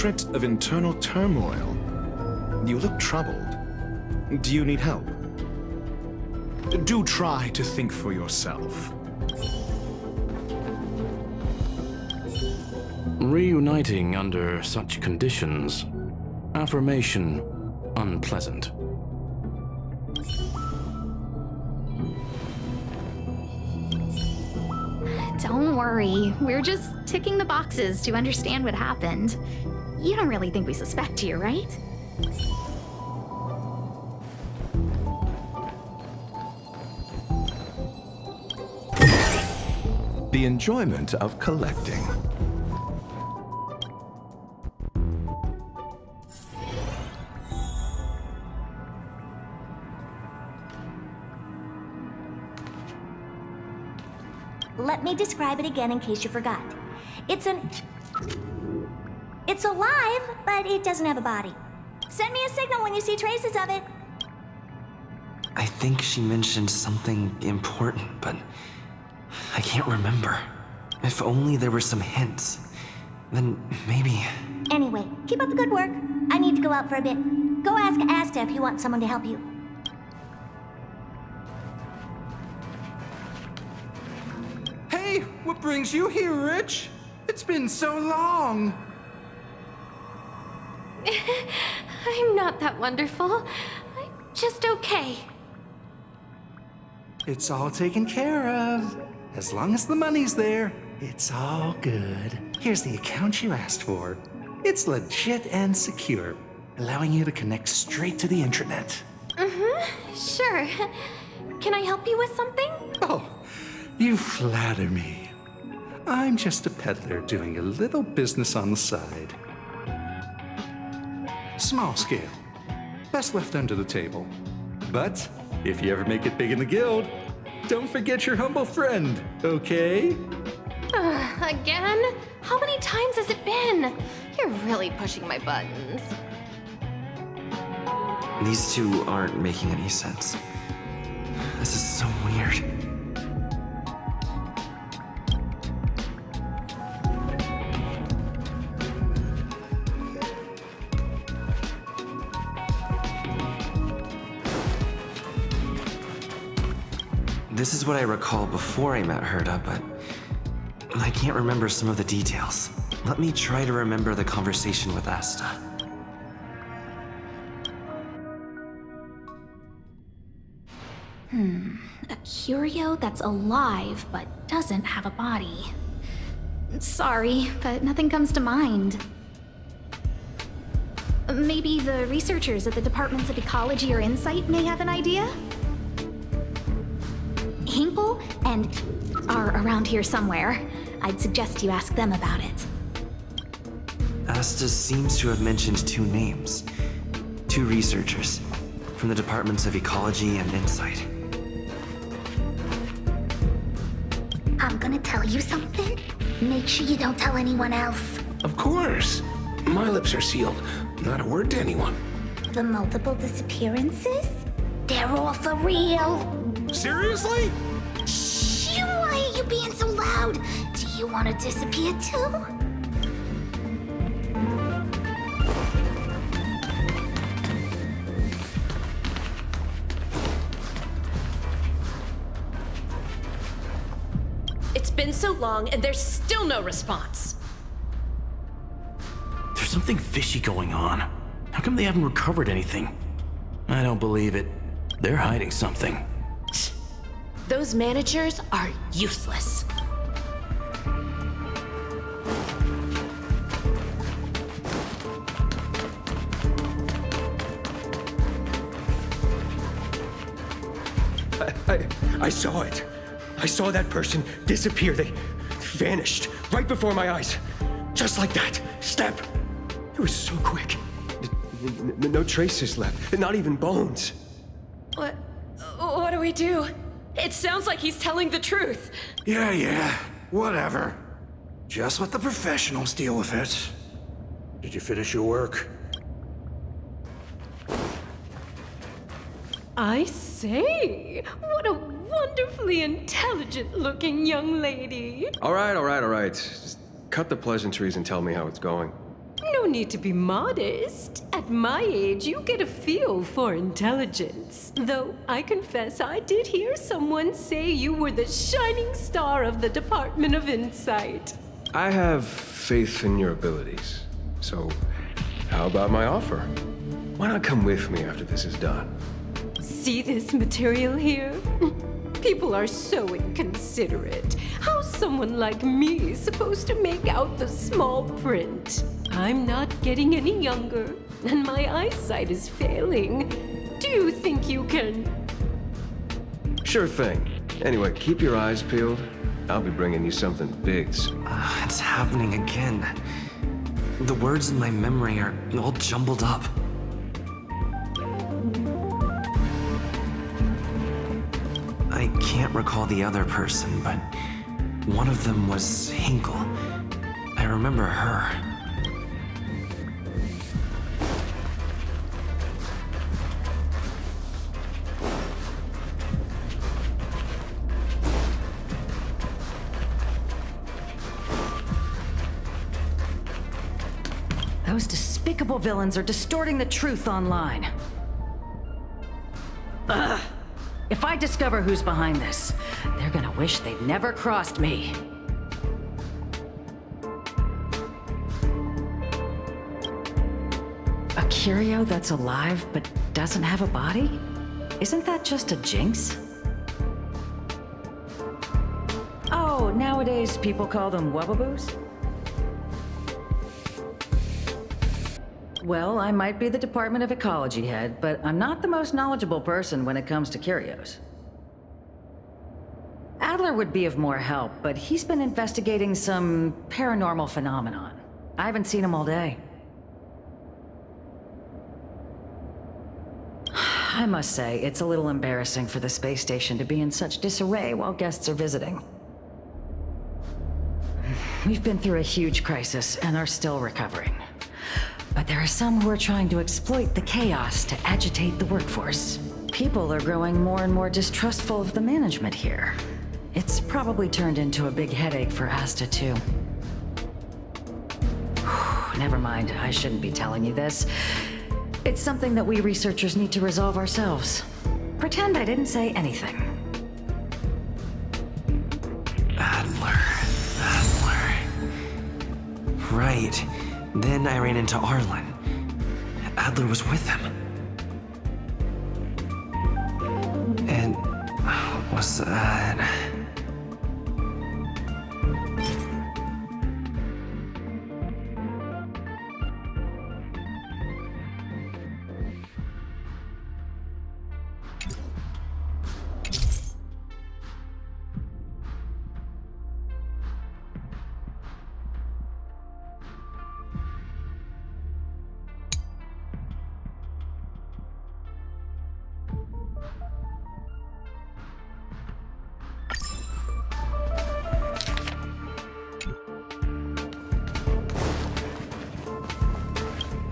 portrait of internal turmoil. You look troubled. Do you need help? Do try to think for yourself. Reuniting under such conditions. Affirmation unpleasant. Don't worry, we're just ticking the boxes to understand what happened. You don't really think we suspect you, right? The enjoyment of collecting. Let me describe it again in case you forgot. It's alive, but it doesn't have a body. Send me a signal when you see traces of it. I think she mentioned something important, but I can't remember. If only there were some hints, then maybe... Anyway, keep up the good work. I need to go out for a bit. Go ask Asta if you want someone to help you. Hey, what brings you here, Rich? It's been so long. I'm not that wonderful. I'm just okay. It's all taken care of. As long as the money's there, it's all good. Here's the account you asked for. It's legit and secure, allowing you to connect straight to the intranet. Sure. Can I help you with something? Oh, you flatter me. I'm just a peddler doing a little business on the side. Small scale. Best left under the table. But if you ever make it big in the guild, don't forget your humble friend, okay? Again? How many times has it been? You're really pushing my buttons. These two aren't making any sense. This is so weird. This is what I recall before I met Herta, but I can't remember some of the details. Let me try to remember the conversation with Asta. A curio that's alive but doesn't have a body. Sorry, but nothing comes to mind. Maybe the researchers at the Departments of Ecology or Insight may have an idea? Hinkle and are around here somewhere. I'd suggest you ask them about it. Asta seems to have mentioned two names. Two researchers from the Departments of Ecology and Insight. I'm gonna tell you something. Make sure you don't tell anyone else. Of course. My lips are sealed. Not a word to anyone. The multiple disappearances? They're all for real. Seriously? Shh! Why are you being so loud? Do you want to disappear too? It's been so long and there's still no response. There's something fishy going on. How come they haven't recovered anything? I don't believe it. They're hiding something. Those managers are useless. I saw it. I saw that person disappear. They vanished right before my eyes. Just like that. Snap. It was so quick. No traces left. Not even bones. What do we do? It sounds like he's telling the truth. Yeah. Whatever. Just let the professionals deal with it. Did you finish your work? I say, what a wonderfully intelligent-looking young lady. All right. Just cut the pleasantries and tell me how it's going. No need to be modest. At my age, you get a feel for intelligence. Though I confess I did hear someone say you were the shining star of the Department of Insight. I have faith in your abilities. So, how about my offer? Why not come with me after this is done? See this material here? People are so inconsiderate. How's someone like me supposed to make out the small print? I'm not getting any younger, and my eyesight is failing. Do you think you can? Sure thing. Anyway, keep your eyes peeled. I'll be bringing you something big. It's happening again. The words in my memory are all jumbled up. I can't recall the other person, but one of them was Hinkle. I remember her. Those despicable villains are distorting the truth online. Ugh! If I discover who's behind this, they're gonna wish they'd never crossed me. A curio that's alive but doesn't have a body? Isn't that just a jinx? Oh, nowadays people call them wubbaboos? Well, I might be the Department of Ecology head, but I'm not the most knowledgeable person when it comes to curios. Adler would be of more help, but he's been investigating some paranormal phenomenon. I haven't seen him all day. I must say, it's a little embarrassing for the space station to be in such disarray while guests are visiting. We've been through a huge crisis and are still recovering. But there are some who are trying to exploit the chaos to agitate the workforce. People are growing more and more distrustful of the management here. It's probably turned into a big headache for Asta, too. Never mind, I shouldn't be telling you this. It's something that we researchers need to resolve ourselves. Pretend I didn't say anything. Adler. Right. Then I ran into Arlen. Adler was with him. And was that...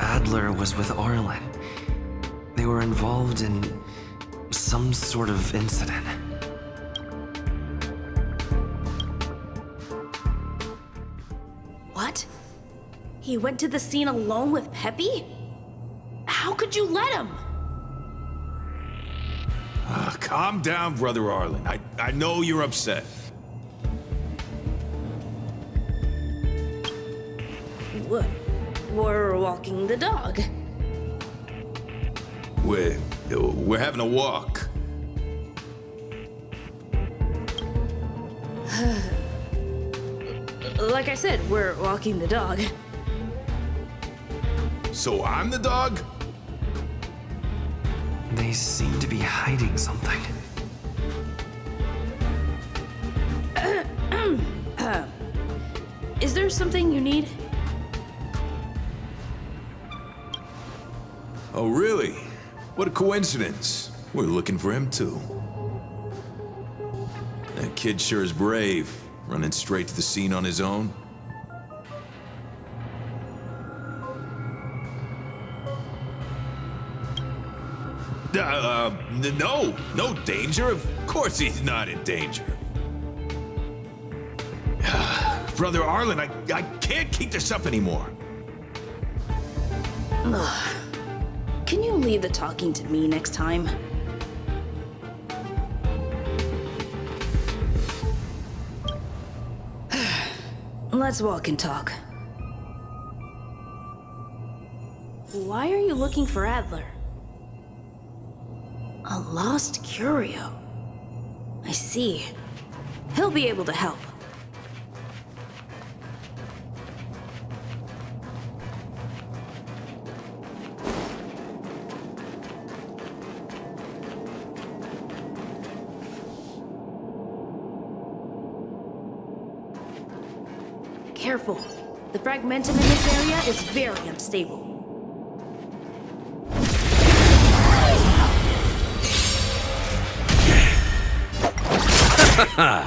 Adler was with Arlen. They were involved in some sort of incident. What? He went to the scene alone with Peppy? How could you let him? Calm down, Brother Arlen. I know you're upset. We're walking the dog. We're having a walk. Like I said, we're walking the dog. So I'm the dog? They seem to be hiding something. Is there something you need? Oh, really? What a coincidence. We're looking for him, too. That kid sure is brave, running straight to the scene on his own. No danger. Of course he's not in danger. Brother Arlen, I can't keep this up anymore. Ugh. Can you leave the talking to me next time? Let's walk and talk. Why are you looking for Adler? A lost curio. I see. He'll be able to help. Careful. The fragmentum in this area is very unstable.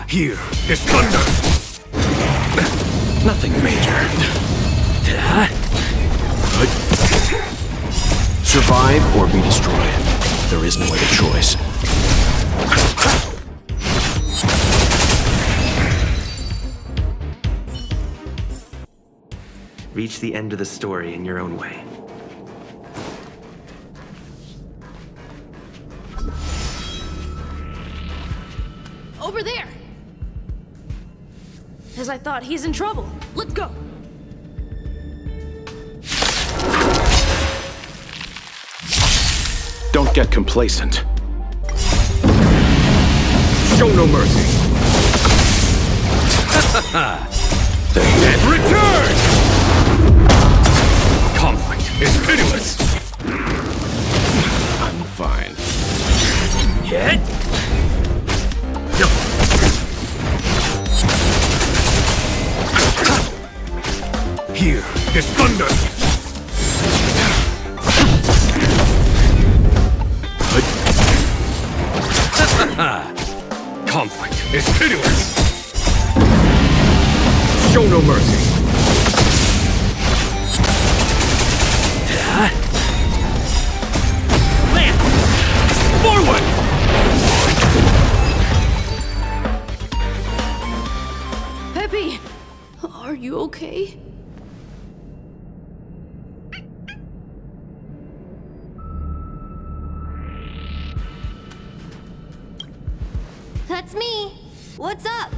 Here is thunder! Nothing major. Survive or be destroyed. There is no other choice. Reach the end of the story in your own way. Over there! As I thought, he's in trouble. Let's go! Don't get complacent. Show no mercy! The dead return! Conflict is pitiless! I'm fine. Hit! Here is thunder! Conflict is pitiless! Show no mercy! Land! Forward! Peppy! Are you okay? That's me. What's up?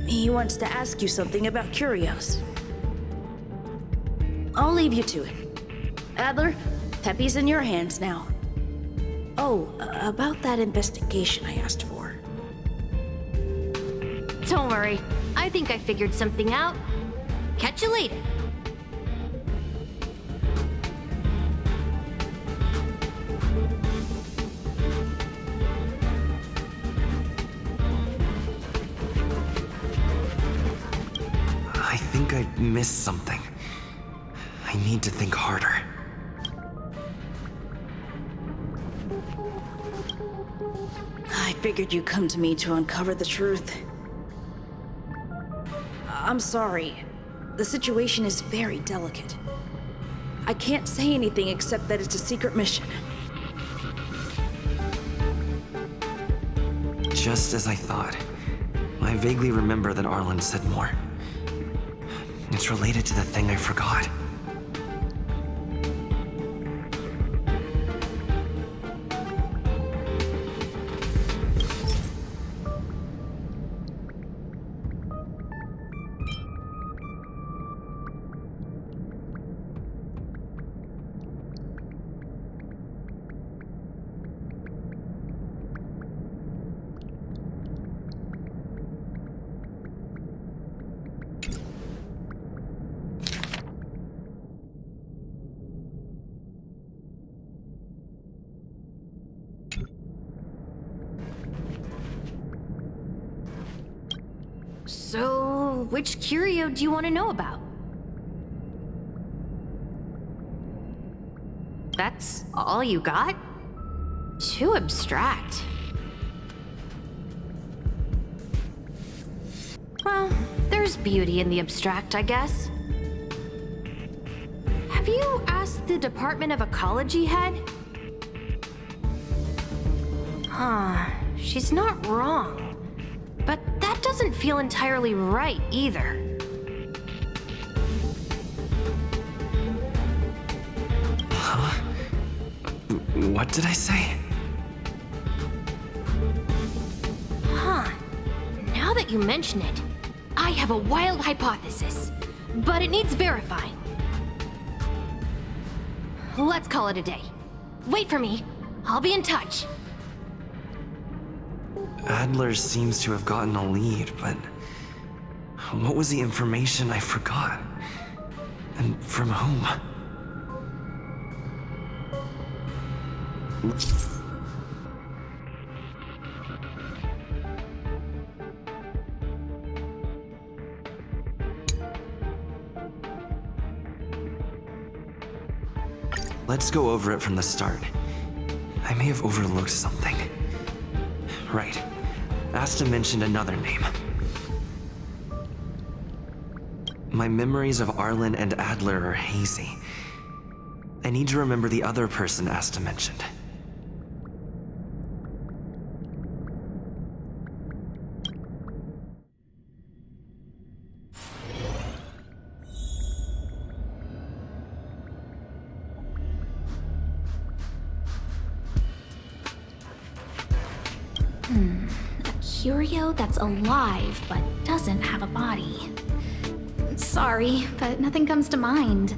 He wants to ask you something about curios. I'll leave you to it. Adler, Peppy's in your hands now. Oh, about that investigation I asked for. Don't worry. I think I figured something out. Catch you later. I think I missed something. I need to think harder. I figured you'd come to me to uncover the truth. I'm sorry. The situation is very delicate. I can't say anything except that it's a secret mission. Just as I thought. I vaguely remember that Arlen said more. It's related to the thing I forgot. So, which curio do you want to know about? That's all you got? Too abstract. Well, there's beauty in the abstract, I guess. Have you asked the Department of Ecology head? Huh, she's not wrong. But that doesn't feel entirely right either. Huh? What did I say? Huh. Now that you mention it, I have a wild hypothesis, but it needs verifying. Let's call it a day. Wait for me. I'll be in touch. Adler seems to have gotten a lead, but what was the information I forgot? And from whom? Let's go over it from the start. I may have overlooked something. Right. Asta mentioned another name. My memories of Arlen and Adler are hazy. I need to remember the other person Asta mentioned. A curio that's alive but doesn't have a body. Sorry, but nothing comes to mind.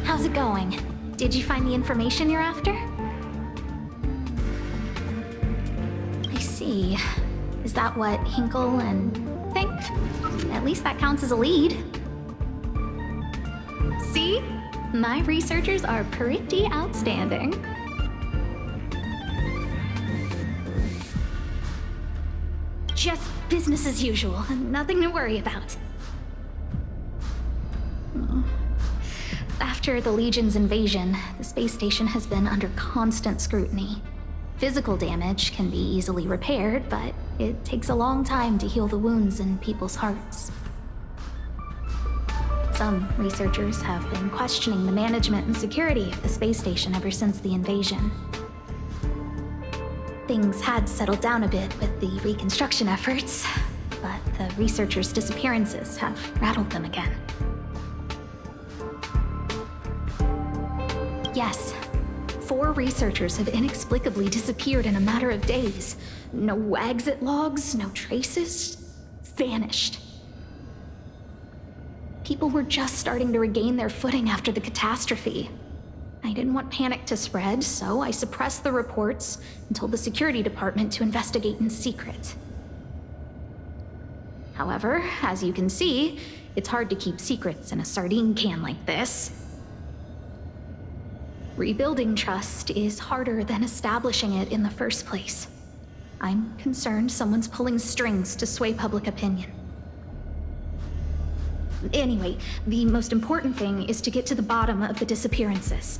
How's it going? Did you find the information you're after? I see. Is that what Hinkle and think? At least that counts as a lead. See? My researchers are pretty outstanding. Just business as usual, nothing to worry about. After the Legion's invasion, the space station has been under constant scrutiny. Physical damage can be easily repaired, but it takes a long time to heal the wounds in people's hearts. Some researchers have been questioning the management and security of the space station ever since the invasion. Things had settled down a bit with the reconstruction efforts, but the researchers' disappearances have rattled them again. Yes. 4 researchers have inexplicably disappeared in a matter of days. No exit logs, no traces. Vanished. People were just starting to regain their footing after the catastrophe. I didn't want panic to spread, so I suppressed the reports and told the security department to investigate in secret. However, as you can see, it's hard to keep secrets in a sardine can like this. Rebuilding trust is harder than establishing it in the first place. I'm concerned someone's pulling strings to sway public opinion. Anyway, the most important thing is to get to the bottom of the disappearances.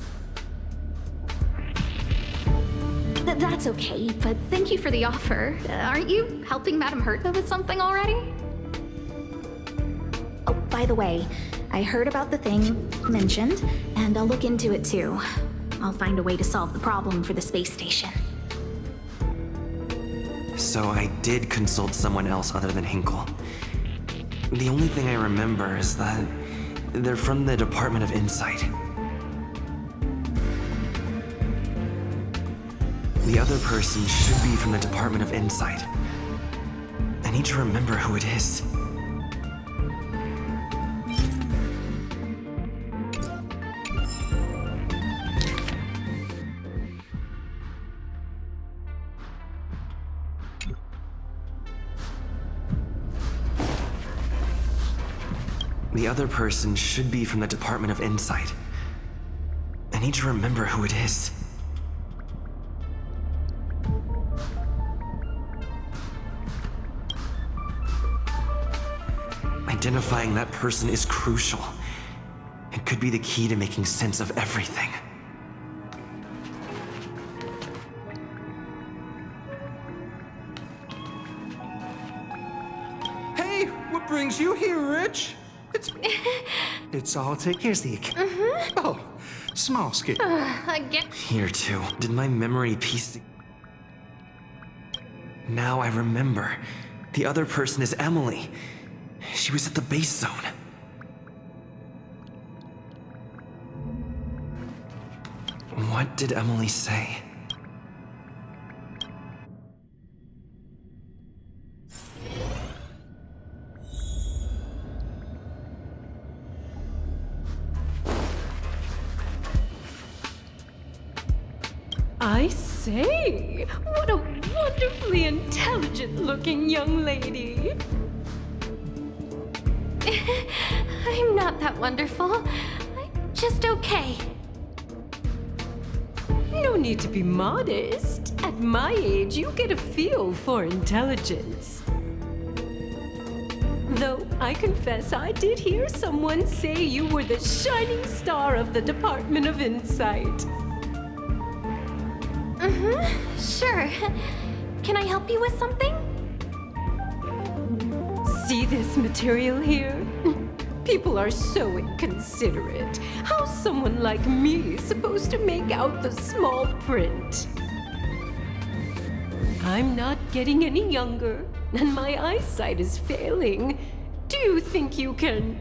That's okay, but thank you for the offer. Aren't you helping Madame Herta with something already? Oh, by the way, I heard about the thing mentioned, and I'll look into it too. I'll find a way to solve the problem for the space station. So I did consult someone else other than Hinkle. The only thing I remember is that they're from the Department of Insight. The other person should be from the Department of Insight. I need to remember who it is. The other person should be from the Department of Insight. I need to remember who it is. Identifying that person is crucial. It could be the key to making sense of everything. Hey, what brings you here, Rich? It's all take. Here's the account. Oh, small scale. Again. Here too. Did my memory piece... Now I remember. The other person is Emily. She was at the base zone. What did Emily say? I say, what a wonderfully intelligent-looking young lady. I'm not that wonderful. I'm just okay. No need to be modest. At my age, you get a feel for intelligence. Though I confess I did hear someone say you were the shining star of the Department of Insight. Sure. Can I help you with something? See this material here? People are so inconsiderate. How's someone like me supposed to make out the small print? I'm not getting any younger, and my eyesight is failing. Do you think you can...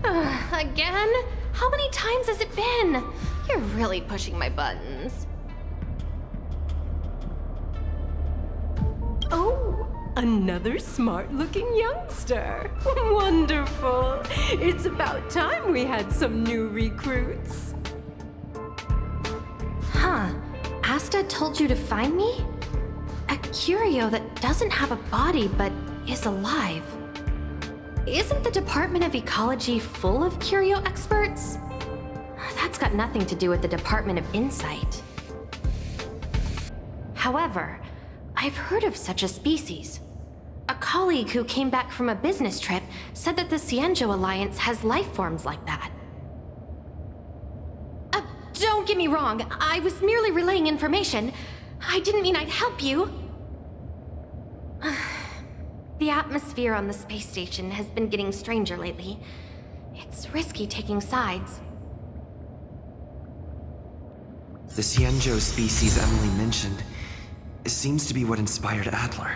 Again? How many times has it been? You're really pushing my buttons. Oh, another smart-looking youngster. Wonderful. It's about time we had some new recruits. Huh. Asta told you to find me? A curio that doesn't have a body but is alive. Isn't the Department of Ecology full of curio experts? That's got nothing to do with the Department of Insight. However, I've heard of such a species. A colleague who came back from a business trip said that the Cienjo Alliance has life forms like that. Don't get me wrong, I was merely relaying information. I didn't mean I'd help you. The atmosphere on the space station has been getting stranger lately. It's risky taking sides. The Cienjo species Emily mentioned seems to be what inspired Adler.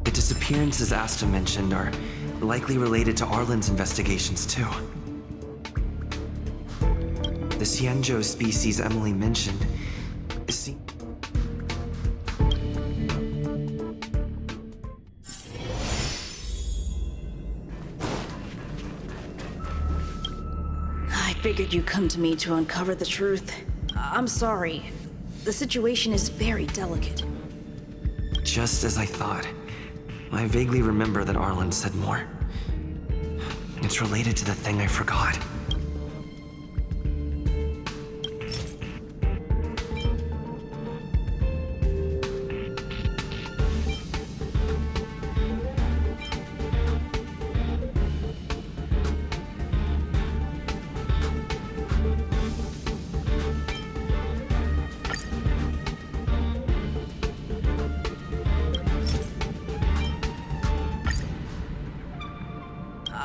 The disappearances Asta mentioned are likely related to Arlen's investigations too. The Cienjo species Emily mentioned I figured you'd come to me to uncover the truth. I'm sorry. The situation is very delicate. just as I thought. I vaguely remember that Arlen said more. It's related to the thing I forgot.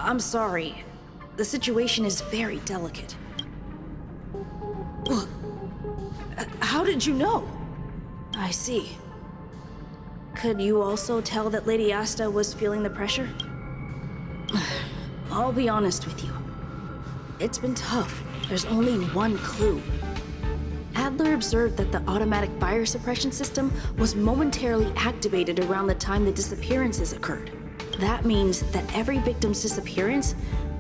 I'm sorry. The situation is very delicate. How did you know? I see. Could you also tell that Lady Asta was feeling the pressure? I'll be honest with you. It's been tough. There's only one clue. Adler observed that the automatic fire suppression system was momentarily activated around the time the disappearances occurred. That means that every victim's disappearance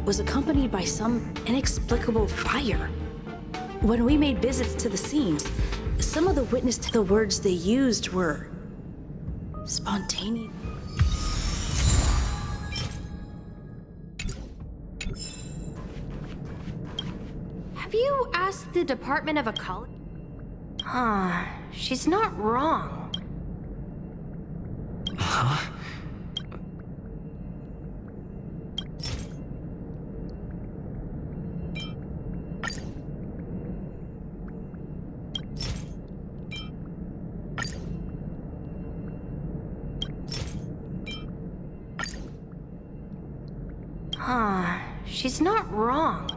was accompanied by some inexplicable fire. When we made visits to the scenes, some of the witness to the words they used were spontaneous. Have you asked the Department of Ecology? She's not wrong. Huh? She's not wrong.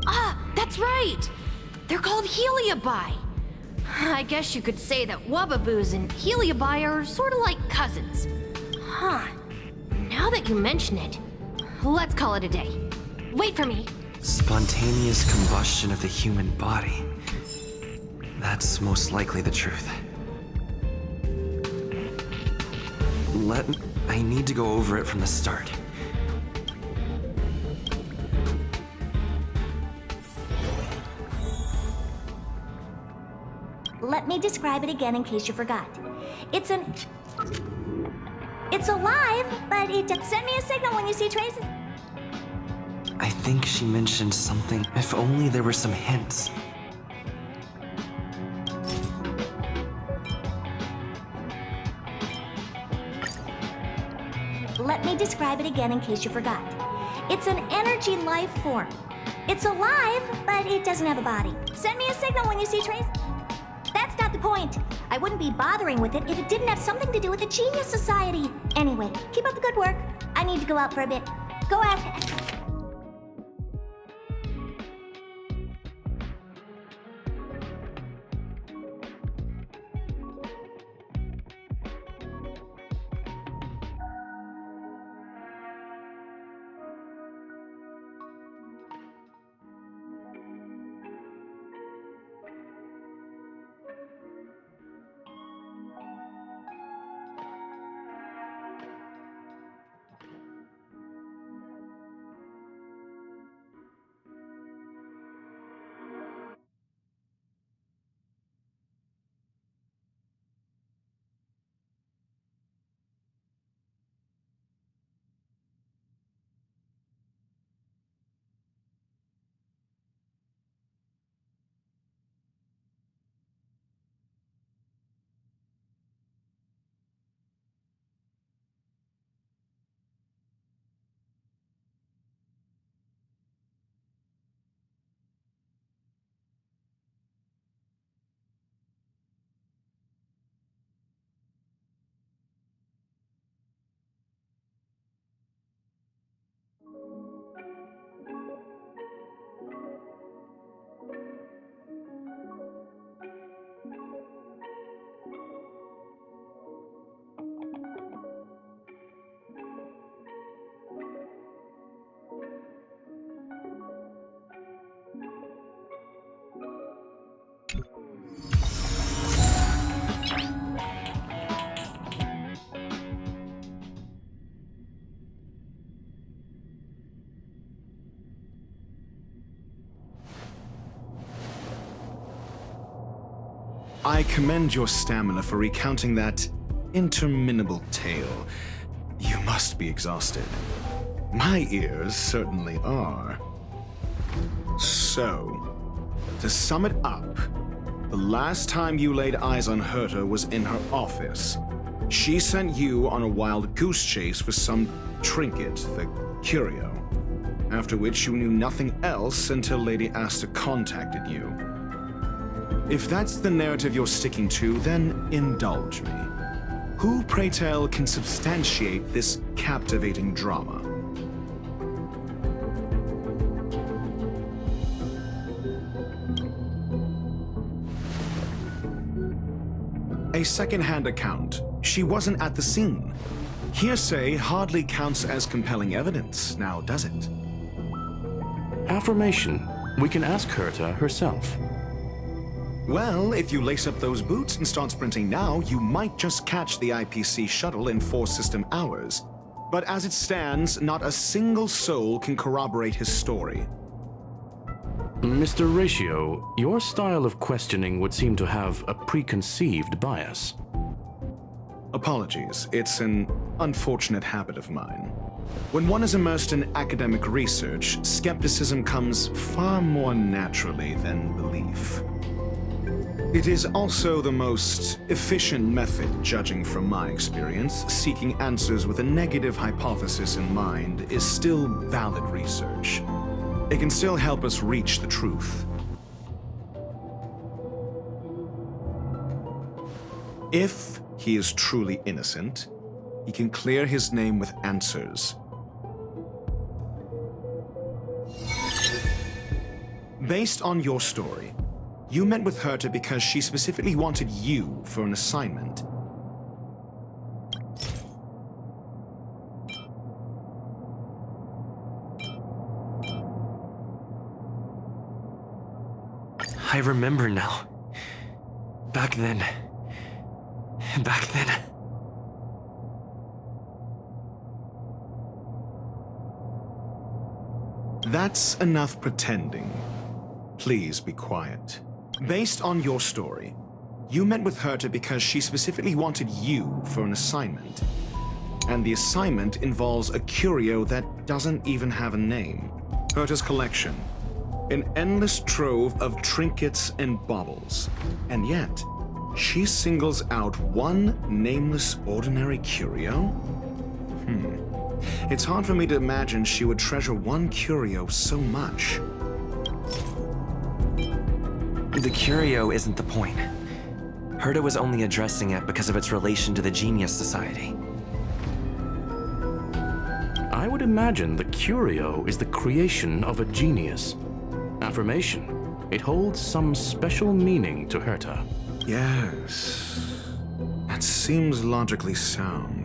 Ah, that's right! They're called Heliobi. I guess you could say that Wubbaboos and Heliobi are sort of like cousins. Huh. Now that you mention it, let's call it a day. Wait for me. Spontaneous combustion of the human body. That's most likely the truth. I need to go over it from the start. Let me describe it again in case you forgot. It's alive, but send me a signal when you see traces. I think she mentioned something. If only there were some hints. Let me describe it again in case you forgot. It's an energy life form. It's alive, but it doesn't have a body. Send me a signal when you see traces. That's not the point. I wouldn't be bothering with it if it didn't have something to do with the Genius Society. Anyway, keep up the good work. I need to go out for a bit. Go ask... I commend your stamina for recounting that interminable tale. You must be exhausted. My ears certainly are. So, to sum it up, the last time you laid eyes on Herta was in her office. She sent you on a wild goose chase for some trinket, the curio. After which you knew nothing else until Lady Asta contacted you. If that's the narrative you're sticking to, then indulge me. Who, pray tell, can substantiate this captivating drama? A second-hand account. She wasn't at the scene. Hearsay hardly counts as compelling evidence, now does it? Affirmation. We can ask Herta herself. Well, if you lace up those boots and start sprinting now, you might just catch the IPC shuttle in 4 system hours. But as it stands, not a single soul can corroborate his story. Mr. Ratio, your style of questioning would seem to have a preconceived bias. Apologies, it's an unfortunate habit of mine. When one is immersed in academic research, skepticism comes far more naturally than belief. It is also the most efficient method, judging from my experience. Seeking answers with a negative hypothesis in mind is still valid research. It can still help us reach the truth. If he is truly innocent, he can clear his name with answers. Based on your story, you met with Herta because she specifically wanted you for an assignment. I remember now. Back then. That's enough pretending. Please be quiet. Based on your story, you met with Herta because she specifically wanted you for an assignment. And the assignment involves a curio that doesn't even have a name. Herta's collection. An endless trove of trinkets and baubles. And yet, she singles out one nameless ordinary curio? It's hard for me to imagine she would treasure one curio so much. The curio isn't the point. Herta was only addressing it because of its relation to the Genius Society. I would imagine the curio is the creation of a genius. Affirmation. It holds some special meaning to Herta. Yes. That seems logically sound.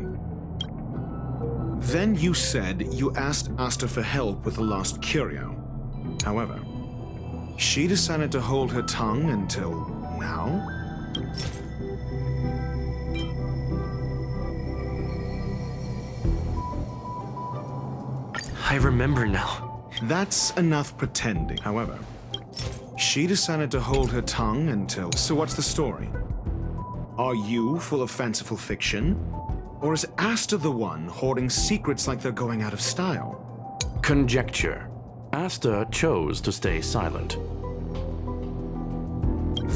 Then you said you asked Asta for help with the lost curio. However, she decided to hold her tongue until now? I remember now. That's enough pretending. However, she decided to hold her tongue until... So what's the story? Are you full of fanciful fiction? Or is Asta the one hoarding secrets like they're going out of style? Conjecture. Asta chose to stay silent.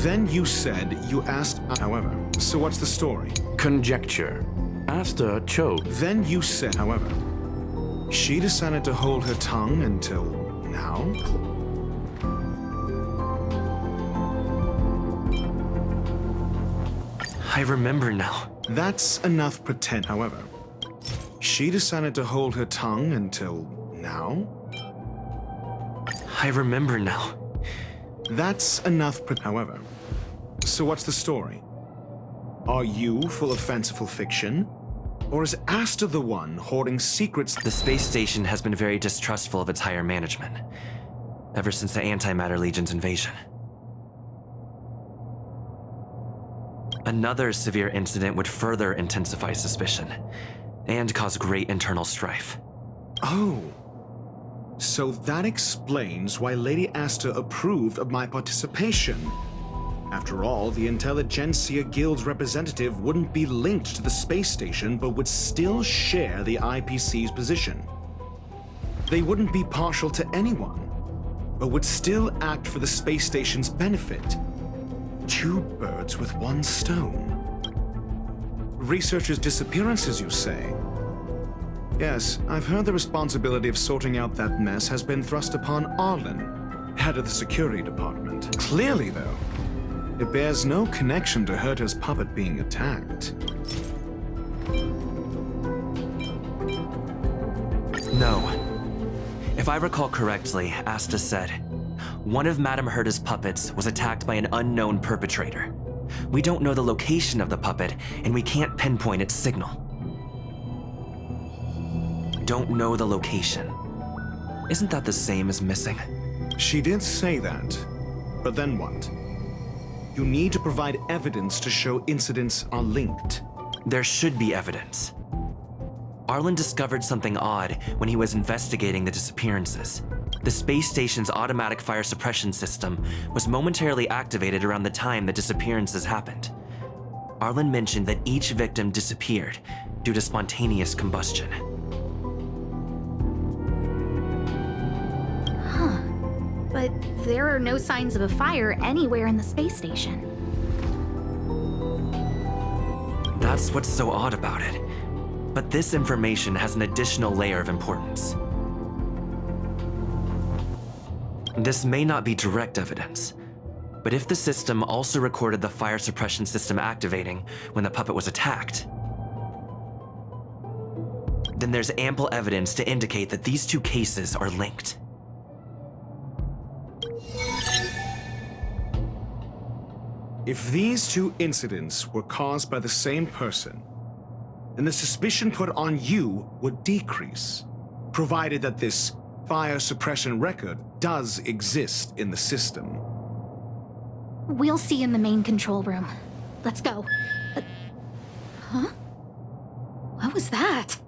Then you said you asked... However, so what's the story? Conjecture. Asta chose... Then you said... However, she decided to hold her tongue until now? I remember now. That's enough pretend. However, she decided to hold her tongue until now? I remember now. That's enough however. So what's the story? Are you full of fanciful fiction? Or is Asta the one hoarding secrets? The space station has been very distrustful of its higher management, ever since the Antimatter Legion's invasion. Another severe incident would further intensify suspicion, and cause great internal strife. Oh. So that explains why Lady Asta approved of my participation. After all, the Intelligentsia Guild's representative wouldn't be linked to the space station, but would still share the IPC's position. They wouldn't be partial to anyone, but would still act for the space station's benefit. Two birds with one stone. Researchers' disappearances, you say? Yes, I've heard the responsibility of sorting out that mess has been thrust upon Arlen, head of the security department. Clearly, though, it bears no connection to Herta's puppet being attacked. No. If I recall correctly, Asta said, one of Madame Herta's puppets was attacked by an unknown perpetrator. We don't know the location of the puppet, and we can't pinpoint its signal. Don't know the location. Isn't that the same as missing? She did say that, but then what? You need to provide evidence to show incidents are linked. There should be evidence. Arlen discovered something odd when he was investigating the disappearances. The space station's automatic fire suppression system was momentarily activated around the time the disappearances happened. Arlen mentioned that each victim disappeared due to spontaneous combustion. Huh. But there are no signs of a fire anywhere in the space station. That's what's so odd about it. But this information has an additional layer of importance. This may not be direct evidence, but if the system also recorded the fire suppression system activating when the puppet was attacked, then there's ample evidence to indicate that these two cases are linked. If these two incidents were caused by the same person, then the suspicion put on you would decrease, provided that this fire suppression record does exist in the system. We'll see in the main control room. Let's go. Huh? What was that?